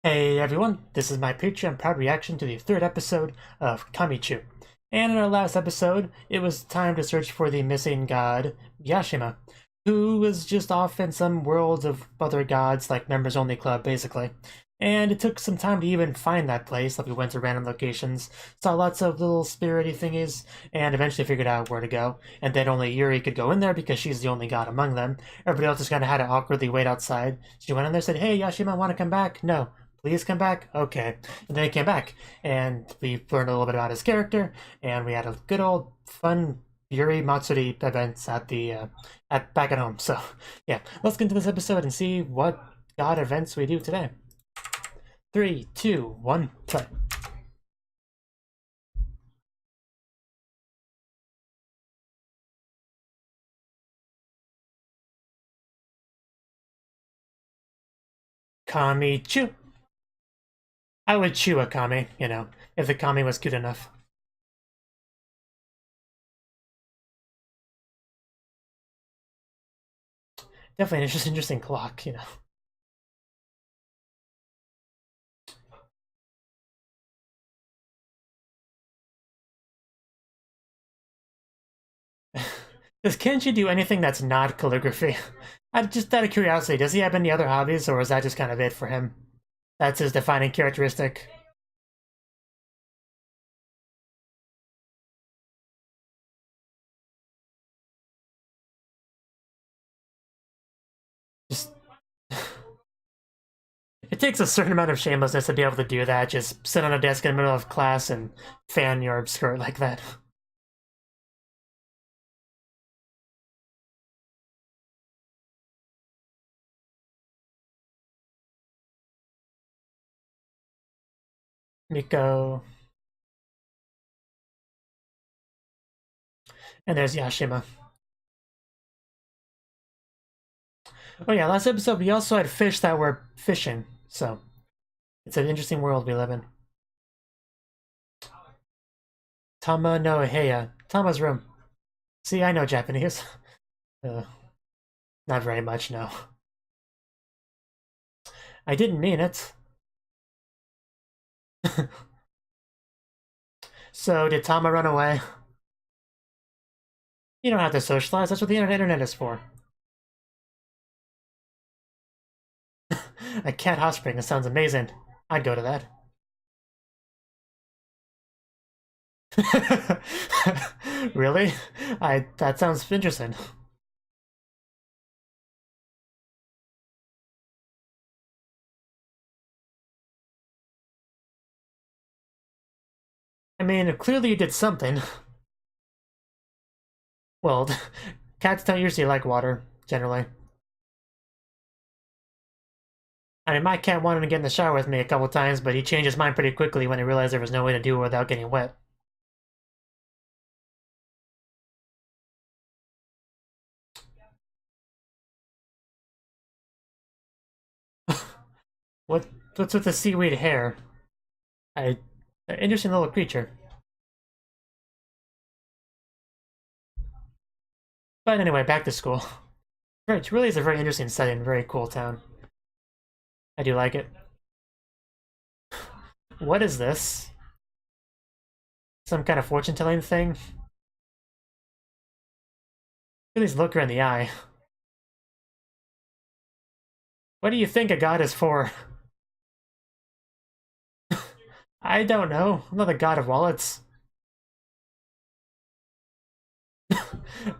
Hey everyone, this is my Patreon proud reaction to the third episode of Kamichu. And in our last episode, it was time to search for the missing god, Yashima, who was just off in some world of other gods, like members only club, basically. And it took some time to even find that place, like we went to random locations, saw lots of little spirity thingies, and eventually figured out where to go. And then only Yuri could go in there because she's the only god among them. Everybody else just kind of had to awkwardly wait outside. She went in there and said, "Hey, Yashima, want to come back?" "No." "Please come back." "Okay." And then he came back, and we learned a little bit about his character, and we had a good old fun Yuri Matsuri events at the back at home. So yeah, let's get into this episode and see what god events we do today. 3, 2, 1, play. Kamichu. I would chew a Kami, if the Kami was cute enough. Definitely an interesting clock. Does Kenji do anything that's not calligraphy? Just out of curiosity, does he have any other hobbies, or is that just kind of it for him? That's his defining characteristic. Just it takes a certain amount of shamelessness to be able to do that. Just sit on a desk in the middle of class and fan your skirt like that. Miko. And there's Yashima. Oh yeah, last episode we also had fish that were fishing, so it's an interesting world we live in. Tama no Heya. Tama's room. See, I know Japanese. Uh, Not very much, no. I didn't mean it. So, did Tama run away? You don't have to socialize, that's what the internet is for. A cat hot spring, that sounds amazing. I'd go to that. Really? That sounds interesting. I mean, clearly you did something. Well, cats don't usually like water, generally. I mean, my cat wanted to get in the shower with me a couple times, but he changed his mind pretty quickly when he realized there was no way to do it without getting wet. What? What's with the seaweed hair? I, Interesting little creature. But anyway, back to school. It really is a very interesting setting, very cool town. I do like it. What is this? Some kind of fortune-telling thing? Please look her in the eye. What do you think a god is for? I don't know. I'm not the god of wallets.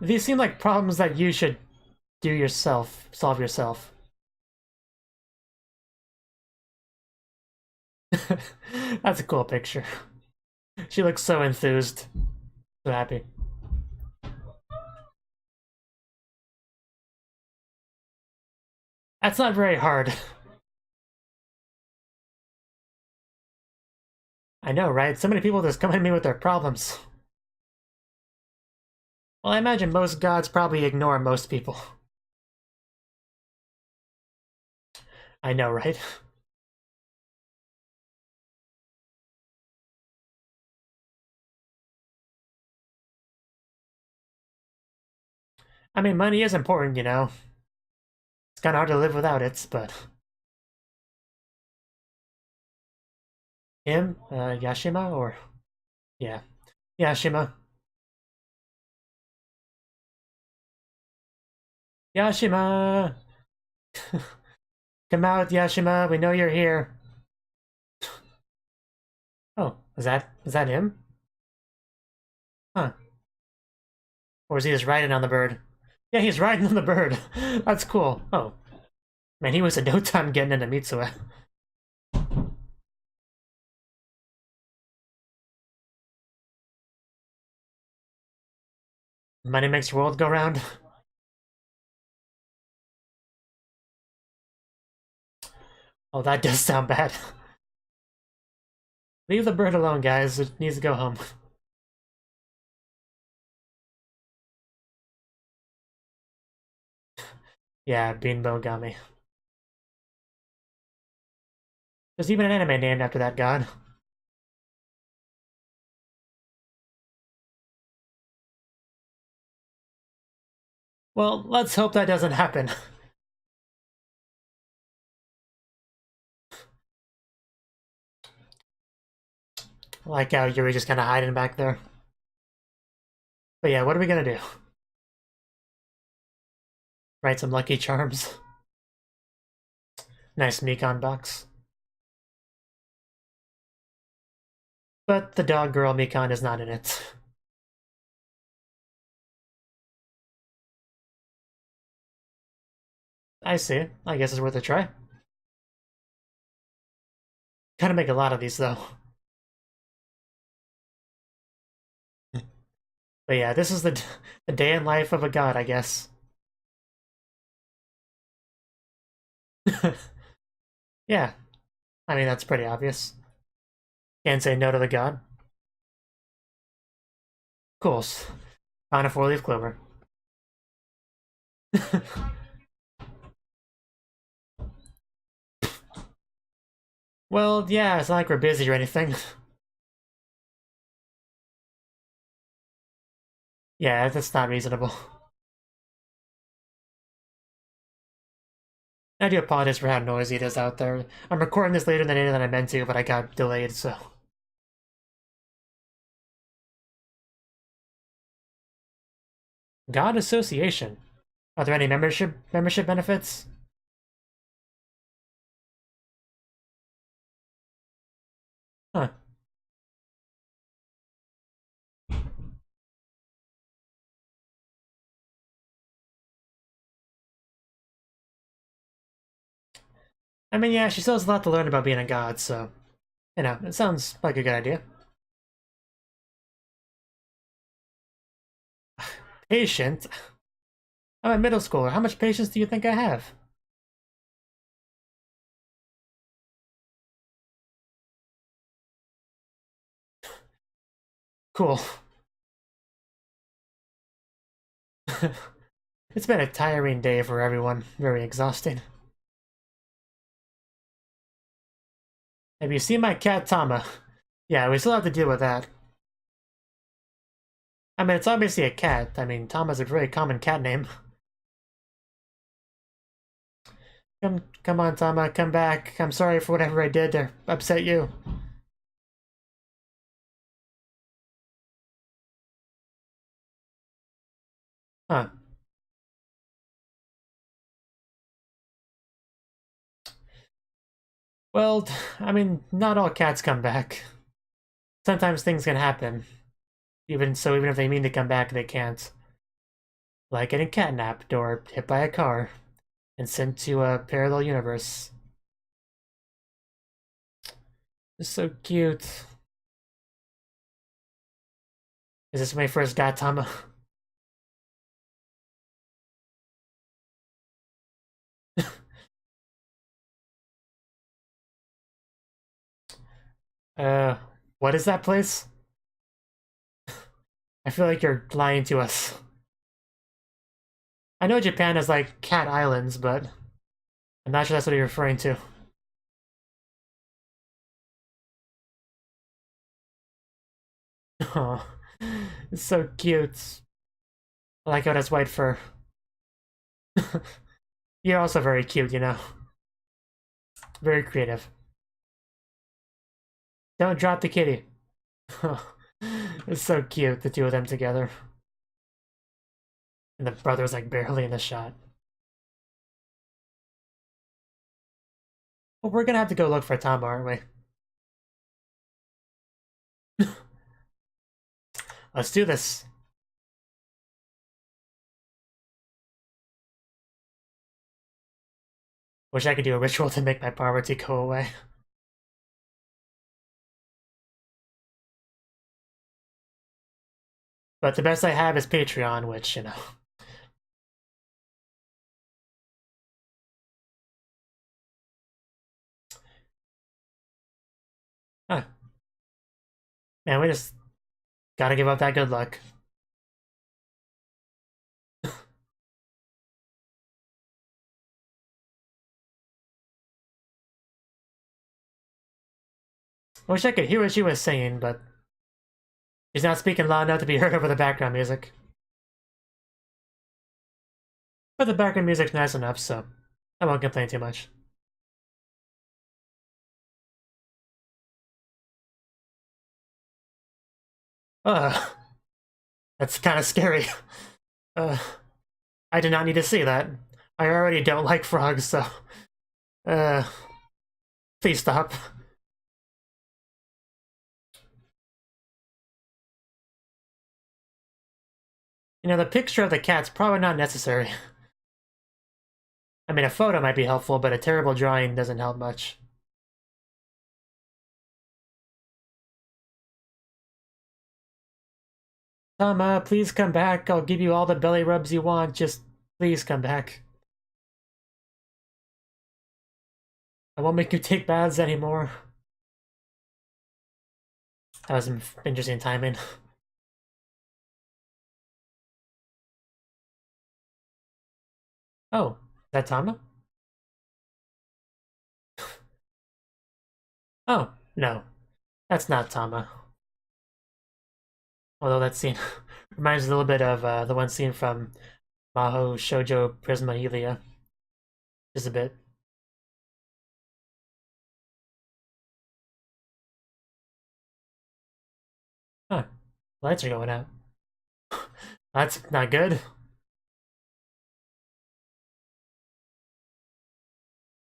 These seem like problems that you should do yourself, solve yourself. That's a cool picture. She looks so enthused, so happy. That's not very hard. I know, right? So many people just come at me with their problems. Well, I imagine most gods probably ignore most people. I know, right? I mean, money is important. It's kind of hard to live without it, but Him? Yashima? Or... yeah. Yashima. Yashima! Come out, Yashima, we know you're here. Oh, is that him? Huh. Or is he just riding on the bird? Yeah, he's riding on the bird. That's cool. Oh. Man, he was in no time getting into Mitsue. Money makes the world go round. Oh, that does sound bad. Leave the bird alone, guys. It needs to go home. Yeah, Beanbo Gami. There's even an anime named after that god. Well, let's hope that doesn't happen. Like how Yuri just kind of hiding back there. But yeah, what are we gonna do? Write some Lucky Charms. Nice Mikan box. But the dog girl Mikan is not in it. I see. I guess it's worth a try. Gotta make a lot of these though. But yeah, this is the day in life of a god, I guess. Yeah, I mean, that's pretty obvious. Can't say no to the god. Of course. Found a four-leaf clover. Well, yeah, it's not like we're busy or anything. Yeah, that's not reasonable. I do apologize for how noisy it is out there. I'm recording this later than I meant to, but I got delayed, so... God Association. Are there any membership benefits? Huh. I mean, yeah, she still has a lot to learn about being a god, so... you know, it sounds like a good idea. Patient? I'm a middle schooler. How much patience do you think I have? Cool. It's been a tiring day for everyone. Very exhausting. Have you seen my cat, Tama? Yeah, we still have to deal with that. I mean, it's obviously a cat. I mean, Tama's a very common cat name. Come on, Tama, come back. I'm sorry for whatever I did to upset you. Huh. Well, I mean, not all cats come back. Sometimes things can happen. Even if they mean to come back, they can't. Like getting catnapped or hit by a car and sent to a parallel universe. It's so cute. Is this my first Gatama? uh, what is that place? I feel like you're lying to us. I know Japan has like cat islands, but I'm not sure that's what you're referring to. Oh, it's so cute. I like how it has white fur. You're also very cute, you know. Very creative. Don't drop the kitty. It's so cute, the two of them together. And the brother's like barely in the shot. Well, we're gonna have to go look for Tama, aren't we? Let's do this. Wish I could do a ritual to make my poverty go away. But the best I have is Patreon, which, you know. Huh. Man, we just gotta give up that good luck. I wish I could hear what she was saying, but she's not speaking loud enough to be heard over the background music. But the background music's nice enough, so I won't complain too much. That's kind of scary. I did not need to see that. I already don't like frogs, so... Please stop. You know, the picture of the cat's probably not necessary. I mean, a photo might be helpful, but a terrible drawing doesn't help much. Tama, please come back. I'll give you all the belly rubs you want. Just please come back. I won't make you take baths anymore. That was some interesting timing. Oh, is that Tama? Oh, no. That's not Tama. Although that scene reminds me a little bit of the one scene from Maho Shoujo Prisma Helia. Just a bit. Huh. Lights are going out. That's not good.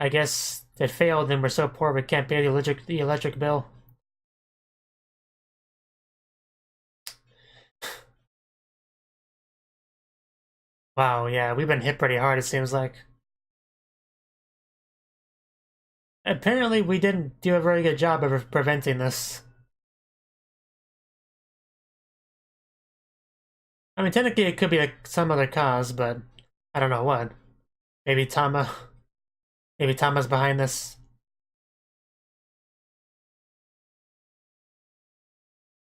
I guess it failed and we're so poor we can't pay the electric bill. Wow, yeah, we've been hit pretty hard, it seems like. Apparently we didn't do a very good job of preventing this. I mean, technically it could be like some other cause, but I don't know what. Maybe Tama. Maybe Tama's behind this.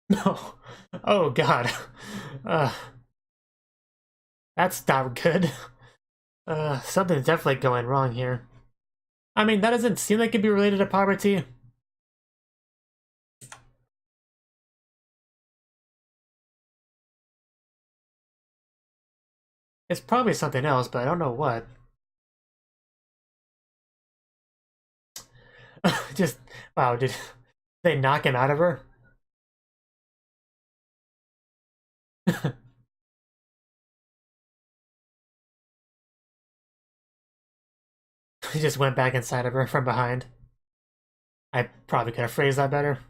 No. Oh god. Uh, that's not good. Something's definitely going wrong here. I mean, that doesn't seem like it'd be related to poverty. It's probably something else, but I don't know what. Just, wow, did they knock him out of her? He just went back inside of her from behind. I probably could have phrased that better.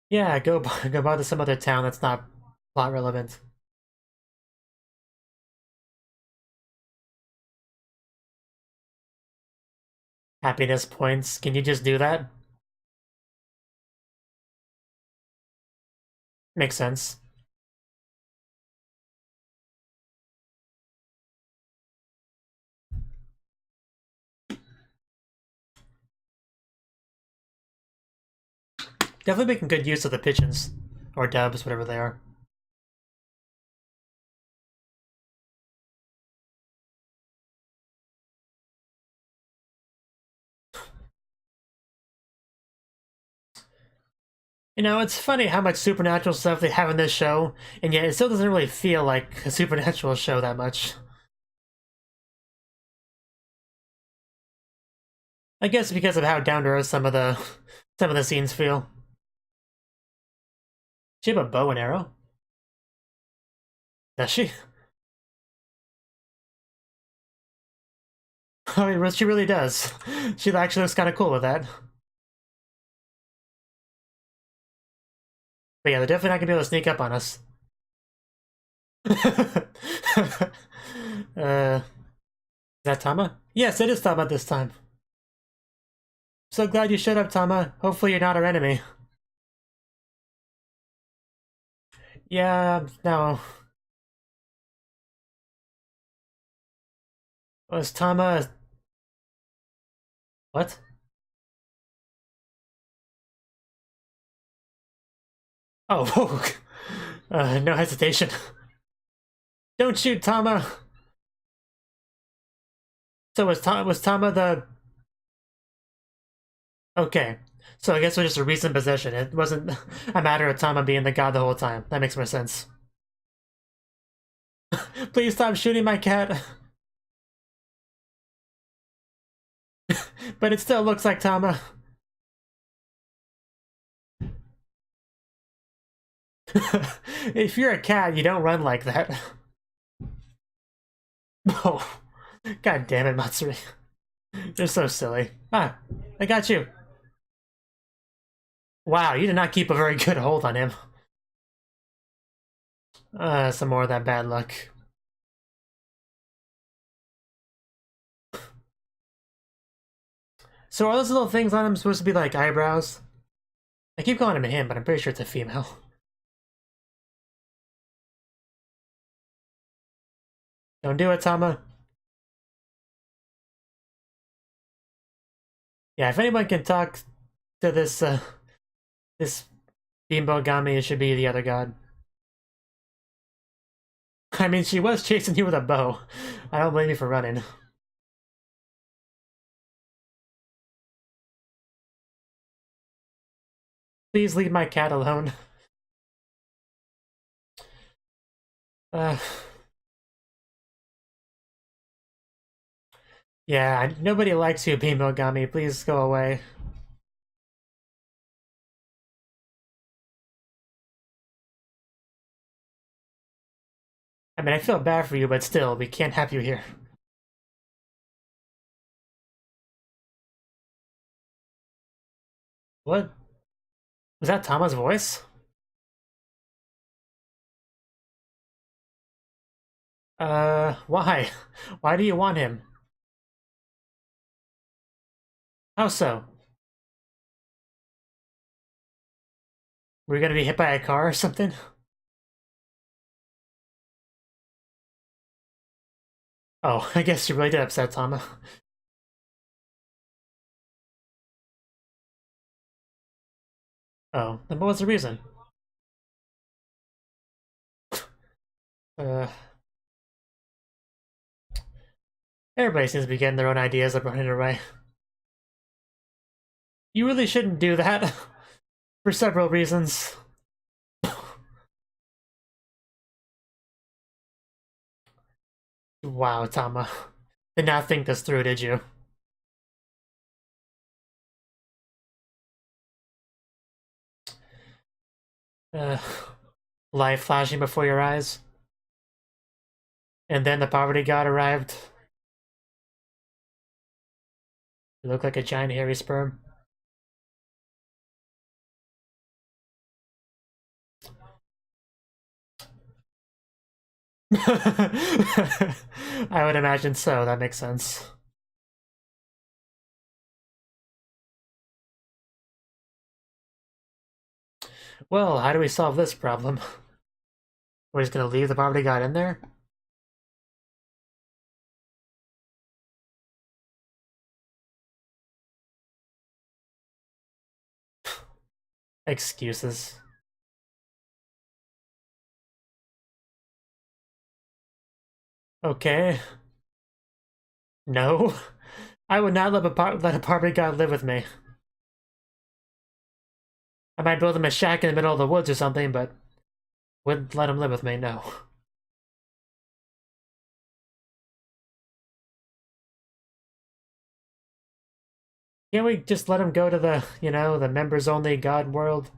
Yeah, go go by to some other town that's not plot relevant. Happiness points. Can you just do that? Makes sense. Definitely making good use of the pigeons. Or dubs, whatever they are. You know, it's funny how much supernatural stuff they have in this show, and yet it still doesn't really feel like a supernatural show that much. I guess because of how down to earth some of the scenes feel. She have a bow and arrow? Does she? I mean, she really does. She actually looks kind of cool with that. But yeah, they're definitely not gonna be able to sneak up on us. Is that Tama? Yes, it is Tama this time. So glad you showed up, Tama. Hopefully you're not our enemy. Yeah, no. Was Tama... What? Oh, no hesitation. Don't shoot, Tama! So was Tama the... Okay. So I guess it was just a recent possession. It wasn't a matter of Tama being the god the whole time. That makes more sense. Please stop shooting my cat. But it still looks like Tama. If you're a cat, you don't run like that. Oh, god damn it, Matsuri. You're so silly. Ah, I got you. Wow, you did not keep a very good hold on him. Some more of that bad luck. So are those little things on him supposed to be like eyebrows? I keep calling him a him, but I'm pretty sure it's a female. Don't do it, Tama. Yeah, if anyone can talk to this Bimbo Gami, it should be the other god. I mean, she was chasing you with a bow. I don't blame you for running. Please leave my cat alone. Uh... Yeah, nobody likes you, Bimbo Gami. Please go away. I mean, I feel bad for you, but still, we can't have you here. What? Was that Tama's voice? Why? Why do you want him? How so? We're gonna be hit by a car or something? Oh, I guess you really did upset Tama. Oh, then what was the reason? Uh, Everybody seems to be getting their own ideas of running away. You really shouldn't do that. For several reasons. Wow, Tama. Did not think this through, did you? Uh, Life flashing before your eyes. And then the poverty god arrived. You look like a giant hairy sperm. I would imagine so, that makes sense. Well, how do we solve this problem? We're just gonna leave the poverty god in there? Excuses. Okay. No. I would not let a poverty god live with me. I might build him a shack in the middle of the woods or something, but wouldn't let him live with me, no. Can't we just let him go to the, the members-only god world?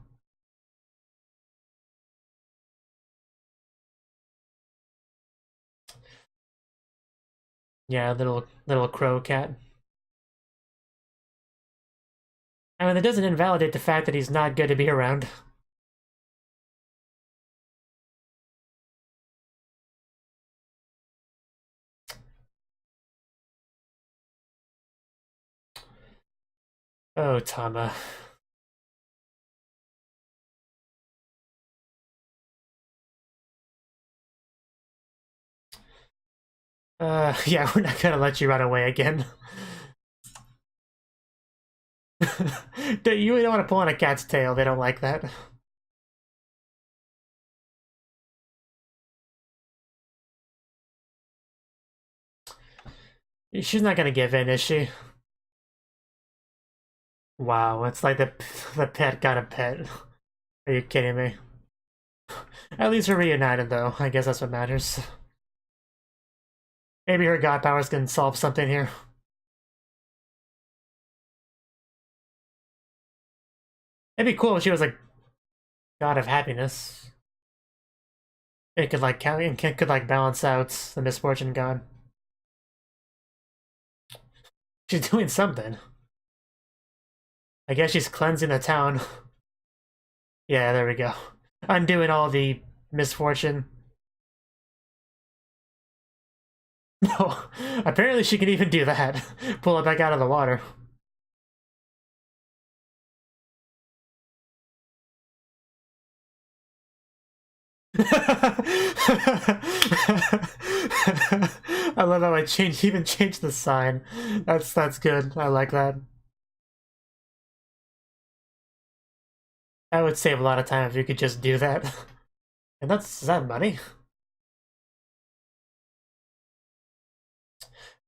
Yeah, little crow cat. I mean, that doesn't invalidate the fact that he's not good to be around. Oh, Tama. Yeah, we're not gonna let you run away again. You don't want to pull on a cat's tail, they don't like that. She's not gonna give in, is she? Wow, it's like the pet got a pet. Are you kidding me? At least we're reunited, though. I guess that's what matters. Maybe her god powers can solve something here. It'd be cool if she was like god of happiness. It could like balance out the misfortune god. She's doing something. I guess she's cleansing the town. Yeah, there we go. Undoing all the misfortune. No, apparently she can even do that. Pull it back out of the water. I love how I even changed the sign. That's good. I like that. I would save a lot of time if you could just do that. And is that money?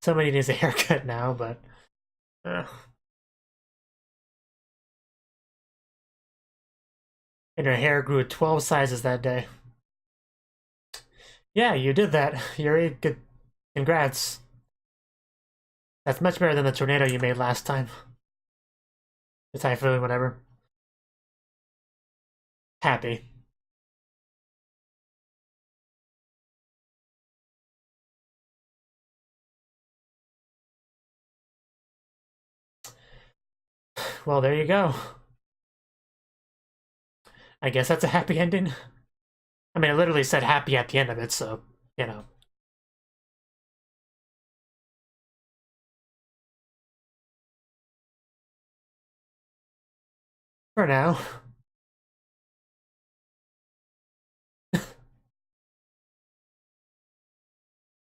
Somebody needs a haircut now, but... And her hair grew 12 sizes that day. Yeah, you did that. Yuri, good. Congrats. That's much better than the tornado you made last time. The typhoon, whatever. Happy. Well, there you go. I guess that's a happy ending. I mean, I literally said happy at the end of it, so, you know. For now.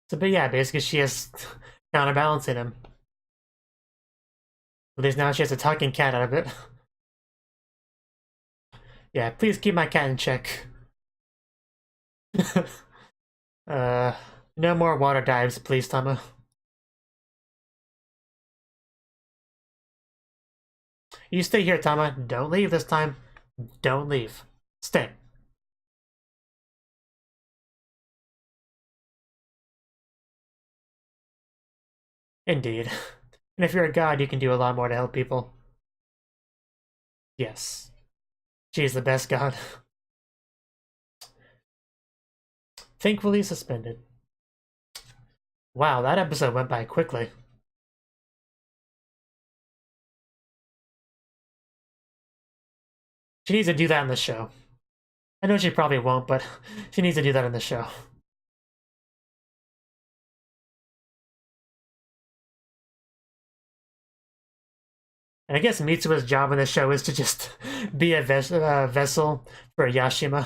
So, but yeah, basically she is counterbalancing him. At least now she has a talking cat out of it. Yeah, please keep my cat in check. No more water dives, please, Tama. You stay here, Tama. Don't leave this time. Don't leave. Stay. Indeed. And if you're a god, you can do a lot more to help people. Yes. She's the best god. Thankfully suspended. Wow, that episode went by quickly. She needs to do that in the show. I know she probably won't, but she needs to do that in the show. And I guess Mitsua's job in the show is to just be a vessel for Yashima.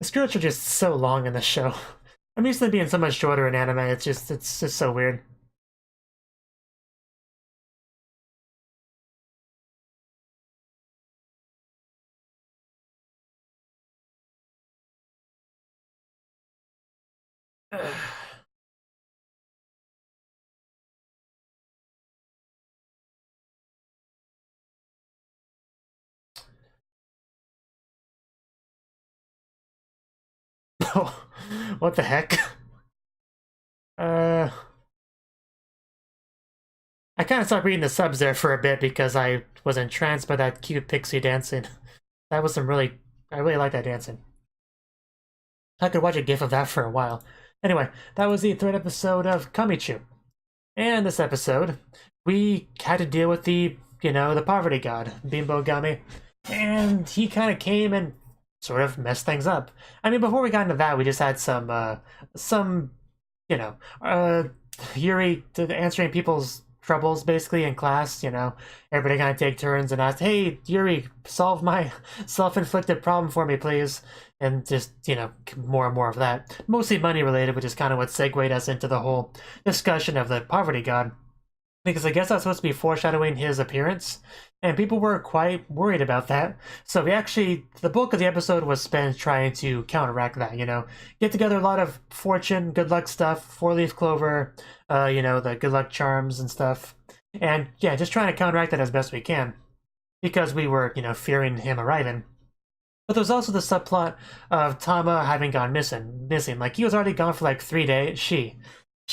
The skirts are just so long in the show. I'm used to them being so much shorter in anime. It's just so weird. What the heck? Uh, I kind of stopped reading the subs there for a bit because I was entranced by that cute pixie dancing. That was some really, I really like that dancing. I could watch a gif of that for a while. Anyway, that was the third episode of Kamichu. And this episode, we had to deal with the poverty god, Bimbo Gami. And he kind of came and sort of messed things up. I mean, before we got into that, we just had some, Yuri answering people's troubles basically in class. Everybody kind of take turns and ask, "Hey, Yuri, solve my self-inflicted problem for me, please." And just more and more of that, mostly money related, which is kind of what segued us into the whole discussion of the poverty god, because I guess that's supposed to be foreshadowing his appearance, and people were quite worried about that. So the bulk of the episode was spent trying to counteract that, get together a lot of fortune, good luck stuff, four-leaf clover, the good luck charms and stuff. And yeah, just trying to counteract that as best we can, because we were, fearing him arriving. But there was also the subplot of Tama having gone missing. Like, he was already gone for like 3 days.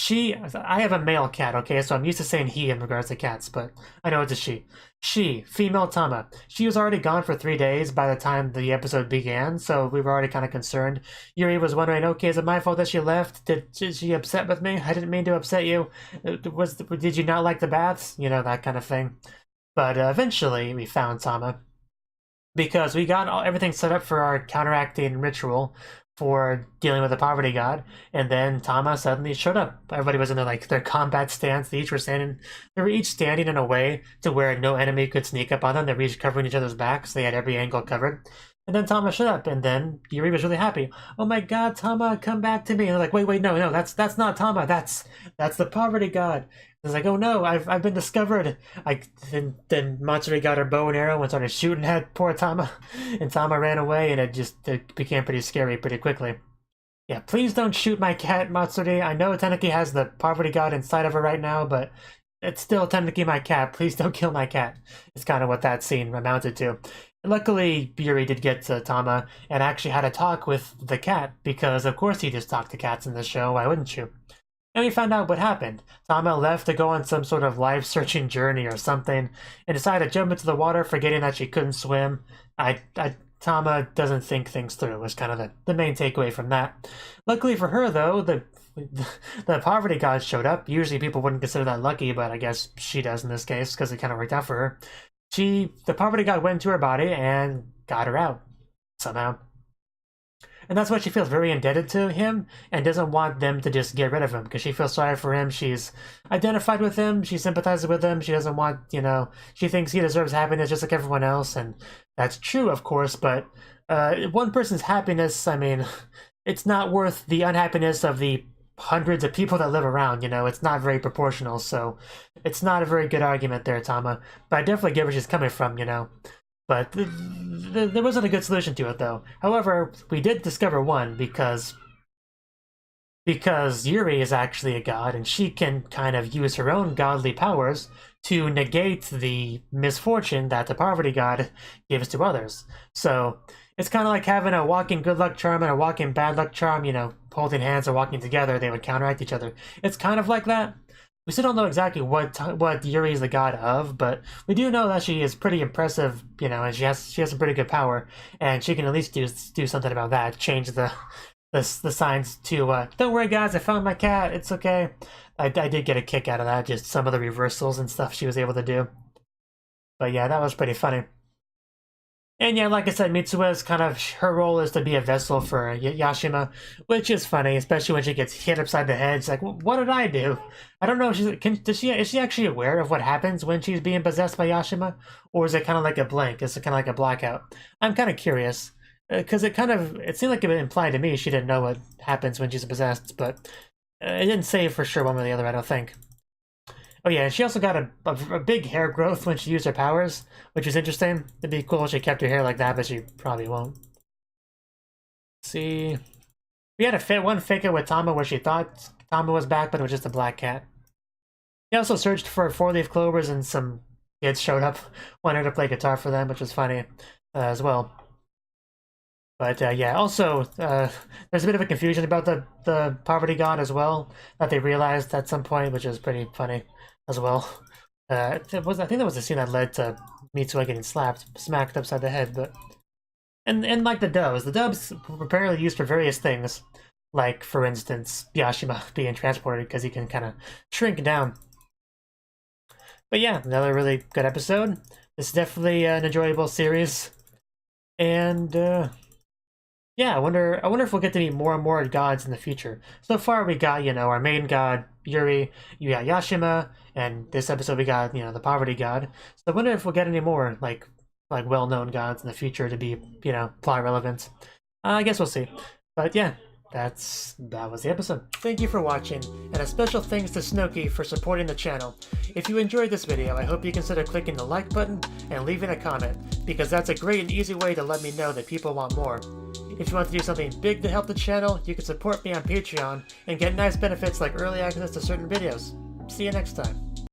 I have a male cat, okay, so I'm used to saying he in regards to cats, but I know it's a she. Female Tama. She was already gone for 3 days by the time the episode began, so we were already kind of concerned. Yuri was wondering, okay, is it my fault that she left? Is she upset with me? I didn't mean to upset you. Did you not like the baths? That kind of thing. But eventually, we found Tama, because we got everything set up for our counteracting ritual for dealing with the poverty god, and then Tama suddenly showed up. Everybody was in their combat stance. They were each standing in a way to where no enemy could sneak up on them. They were each covering each other's backs. They had every angle covered. And then Tama showed up, and then Yuri was really happy. "Oh my god, Tama, come back to me!" And they're like, "Wait, no, that's not Tama. That's the poverty god." It's like, "Oh no, I've been discovered." Then Matsuri got her bow and arrow and started shooting at poor Tama, and Tama ran away, and it became pretty scary pretty quickly. Yeah, please don't shoot my cat, Matsuri. I know Cnouki has the poverty god inside of her right now, but it's still technically my cat. Please don't kill my cat. It's kind of what that scene amounted to. Luckily, Yuri did get to Tama and actually had a talk with the cat, because of course he just talked to cats in the show, why wouldn't you? And we found out what happened. Tama left to go on some sort of life-searching journey or something, and decided to jump into the water, forgetting that she couldn't swim. Tama doesn't think things through, was kind of the main takeaway from that. Luckily for her, though, the poverty god showed up. Usually people wouldn't consider that lucky, but I guess she does in this case, because it kind of worked out for her. The poverty god went into her body and got her out, somehow. And that's why she feels very indebted to him and doesn't want them to just get rid of him, because she feels sorry for him. She's identified with him. She sympathizes with him. She doesn't want, she thinks he deserves happiness just like everyone else. And that's true, of course, but one person's happiness, I mean, it's not worth the unhappiness of the hundreds of people that live around. It's not very proportional. So it's not a very good argument there, Tama. But I definitely get where she's coming from, But there wasn't a good solution to it, though. However, we did discover one, because Yuri is actually a god, and she can kind of use her own godly powers to negate the misfortune that the poverty god gives to others. So it's kind of like having a walking good luck charm and a walking bad luck charm, holding hands or walking together, they would counteract each other. It's kind of like that. We still don't know exactly what Yuri is the god of, but we do know that she is pretty impressive, and she has some pretty good power, and she can at least do something about that. Change the signs to "Don't worry, guys, I found my cat. It's okay." I did get a kick out of that, just some of the reversals and stuff she was able to do. But yeah, that was pretty funny. And yeah, like I said, Mitsue's kind of, her role is to be a vessel for Yashima, which is funny, especially when she gets hit upside the head. She's like, "What did I do?" I don't know. Is she actually aware of what happens when she's being possessed by Yashima, or is it kind of like a blank? Is it kind of like a blackout? I'm kind of curious, because it seemed like it implied to me she didn't know what happens when she's possessed, but it didn't say for sure one way or the other, I don't think. Oh yeah, and she also got a big hair growth when she used her powers, which is interesting. It'd be cool if she kept her hair like that, but she probably won't. Let's see. We had one fake out with Tama where she thought Tama was back, but it was just a black cat. He also searched for 4-leaf clovers, and some kids showed up, wanted to play guitar for them, which was funny as well. But yeah, also, there's a bit of a confusion about the poverty god as well, that they realized at some point, which is pretty funny as well. I think that was the scene that led to Mitsuo getting smacked upside the head, but... And like the dubs were apparently used for various things, like, for instance, Yashima being transported because he can kind of shrink down. But yeah, another really good episode. It's definitely an enjoyable series. And, yeah, I wonder if we'll get to meet more and more gods in the future. So far we got, our main god, Yuri, you got Yashima, and this episode we got, the poverty god. So I wonder if we'll get any more, like well-known gods in the future to be, plot relevant. I guess we'll see. But yeah, that was the episode. Thank you for watching, and a special thanks to Cnouki for supporting the channel. If you enjoyed this video, I hope you consider clicking the like button and leaving a comment, because that's a great and easy way to let me know that people want more. If you want to do something big to help the channel, you can support me on Patreon and get nice benefits like early access to certain videos. See you next time.